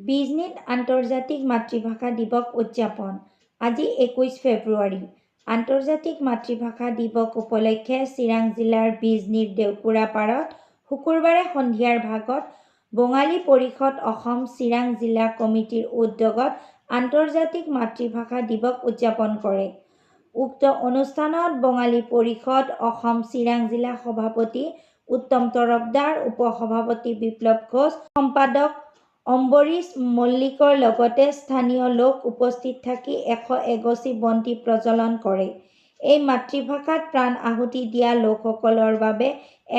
বিজনীত আন্তৰ্জাতিক মাতৃভাষা দিৱস উদযাপন। আজি 21 ফেব্ৰুৱাৰী। আন্তৰ্জাতিক মাতৃভাষা দিৱস উপলক্ষে চিৰাং জিলাৰ বিজনীৰ দেওকুৰা পাৰত শুকুৰবাৰে সন্ধিয়াৰ ভাগত বঙালী পৰিষদ অসম চিৰাং জিলা কমিটিৰ উদ্যোগত আন্তৰ্জাতিক মাতৃভাষা দিৱস উদযাপন কৰে। উক্ত অনুষ্ঠানত বঙালী পৰিষদ অসম চিৰাং জিলা সভাপতি উত্তম তৰফদাৰ, উপসভাপতি বিপ্লৱ ঘোষ, সম্পাদক অম্বৰীশ মল্লিকৰ লগতে স্থানীয় লোক উপস্থিত থাকি 100 এগছি বন্তি প্ৰজ্বলন কৰে। এই মাতৃভাষাত প্ৰাণ আহুতি দিয়া লোকসকলৰ বাবে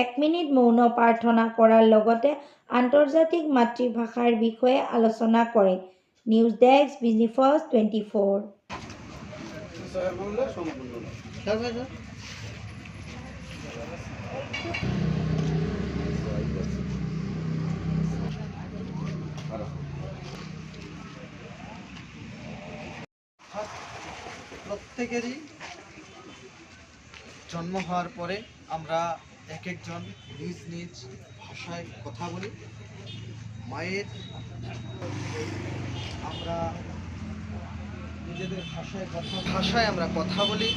1 মিনিট মৌন প্ৰাৰ্থনা কৰাৰ লগতে আন্তৰ্জাতিক মাতৃভাষাৰ বিষয়ে আলোচনা কৰে। News desk, Bijni first 24। প্রত্যেকেরই জন্ম হওয়ার পরে আমরা এক একজন নিজ নিজ ভাষায় কথা বলি। মায়ের আমরা নিজেদের ভাষায় আমরা কথা বলি,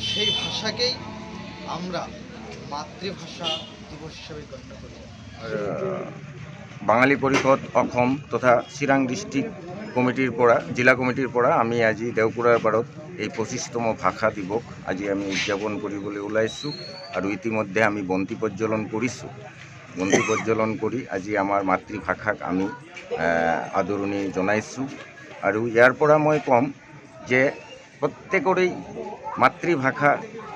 সেই ভাষাকেই আমরা মাতৃভাষা দিবস হিসেবে গণ্য করি। বাঙালী পৰিষদ অসম তথা চিৰাং ডিষ্ট্ৰিক্ট কমিটিৰ পৰা জিলা কমিটিৰ পৰা আমি আজি দেওকুৰাৰ পাৰত এই 25তম ভাষা দিৱস আজি আমি উদযাপন কৰিবলৈ ওলাইছোঁ আৰু ইতিমধ্যে আমি বন্তি প্ৰজ্বলন কৰিছোঁ। বন্তি প্ৰজ্বলন কৰি আজি আমাৰ মাতৃভাষাক আমি আদৰণি জনাইছোঁ। আৰু ইয়াৰ পৰা মই ক'ম যে প্ৰত্যেকৰেই মাতৃভাষা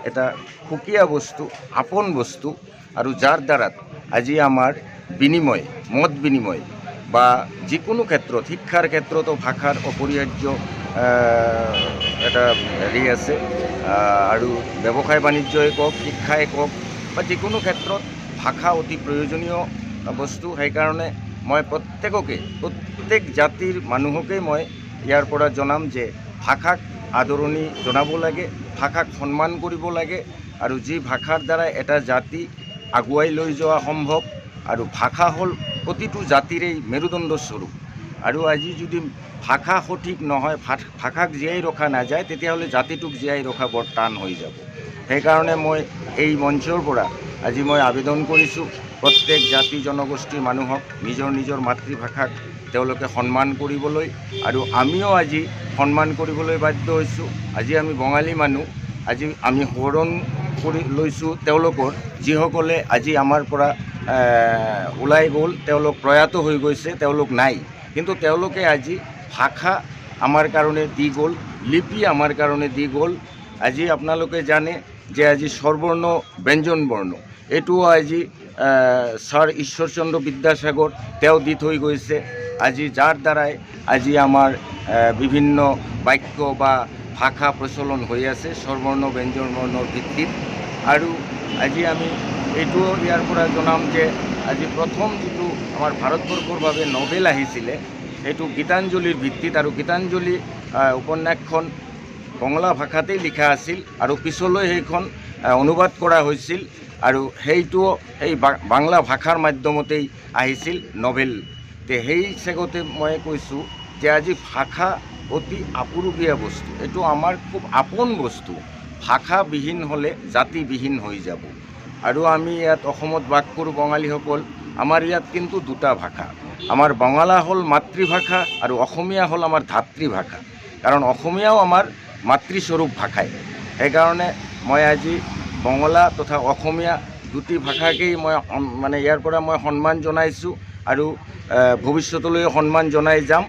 এটা সুকীয়া বস্তু, আপোন বস্তু, আৰু যাৰ দ্বাৰা আজি আমাৰ বিনিময়, মত বিনিময় বা যিকোনো ক্ষেত্ৰত, শিক্ষাৰ ক্ষেত্ৰতো ভাষাৰ অপৰিহাৰ্য এটা হেৰি আছে। আৰু ব্যৱসায় বাণিজ্যই কওক, শিক্ষাই কওক বা যিকোনো ক্ষেত্ৰত ভাষা অতি প্ৰয়োজনীয় বস্তু। সেইকাৰণে মই প্ৰত্যেক জাতিৰ মানুহকেই মই ইয়াৰ পৰা জনাম যে ভাষাক আদৰণি জনাব লাগে, ভাষাক সন্মান কৰিব লাগে। আৰু যি ভাষাৰ দ্বাৰা এটা জাতি আগুৱাই লৈ যোৱা সম্ভৱ। আৰু ভাষা হ'ল প্ৰতিটো জাতিৰেই মেৰুদণ্ড স্বৰূপ। আৰু আজি যদি ভাষা সঠিক নহয়, ভাষাক জীয়াই ৰখা নাযায়, তেতিয়াহ'লে জাতিটোক জীয়াই ৰখা বৰ টান হৈ যাব। সেইকাৰণে মই এই মঞ্চৰ পৰা আজি মই আবেদন কৰিছোঁ প্ৰত্যেক জাতি জনগোষ্ঠীৰ মানুহক নিজৰ নিজৰ মাতৃভাষাক তেওঁলোকে সন্মান কৰিবলৈ। আৰু আমিও আজি সন্মান কৰিবলৈ বাধ্য হৈছোঁ। আজি আমি বঙালী মানুহ, আজি আমি সোঁৱৰণ কৰি লৈছোঁ তেওঁলোকৰ, যিসকলে আজি আমাৰ পৰা ওলাই গ'ল, তেওঁলোক প্ৰয়াত হৈ গৈছে, তেওঁলোক নাই। কিন্তু তেওঁলোকে আজি ভাষা আমাৰ কাৰণে দি গ'ল, লিপি আমাৰ কাৰণে দি গ'ল। আজি আপোনালোকে জানে যে আজি স্বৰবৰ্ণ ব্যঞ্জন বৰ্ণ এইটোও আজি ছাৰ ঈশ্বৰচন্দ্ৰ বিদ্যাসাগৰ তেওঁ দি থৈ গৈছে। আজি যাৰ দ্বাৰাই আজি আমাৰ বিভিন্ন বাক্য বা ভাষা প্ৰচলন হৈ আছে স্বৰবৰ্ণ ব্যঞ্জন বৰ্ণৰ ভিত্তিত। আৰু আজি আমি এইটোও ইয়াৰ পৰা জনাম যে আজি প্ৰথম যিটো আমাৰ ভাৰতবৰ্ষৰ বাবে নবেল আহিছিলে সেইটো গীতাঞ্জলিৰ ভিত্তিত। আৰু গীতাঞ্জলি উপন্যাসখন বঙলা ভাষাতেই লিখা আছিল আৰু পিছলৈ সেইখন অনুবাদ কৰা হৈছিল। আৰু সেইটোও সেই বাংলা ভাষাৰ মাধ্যমতেই আহিছিল নবেল। সেই চেগতে মই কৈছোঁ যে আজি ভাষা অতি আপুৰুগীয়া বস্তু, এইটো আমাৰ খুব আপোন বস্তু। ভাষাবিহীন হ'লে জাতিবিহীন হৈ যাব। আৰু আমি ইয়াত অসমত বাস কৰোঁ বঙালীসকল, আমাৰ ইয়াত কিন্তু দুটা ভাষা। আমাৰ বঙলা হ'ল মাতৃভাষা আৰু অসমীয়া হ'ল আমাৰ ধাতৃভাষা। কাৰণ অসমীয়াও আমাৰ মাতৃস্বৰূপ ভাষাই। সেইকাৰণে মই আজি বঙলা তথা অসমীয়া দুটি ভাষাকেই মই মানে ইয়াৰ পৰা মই সন্মান জনাইছোঁ আৰু ভৱিষ্যতলৈও সন্মান জনাই যাম।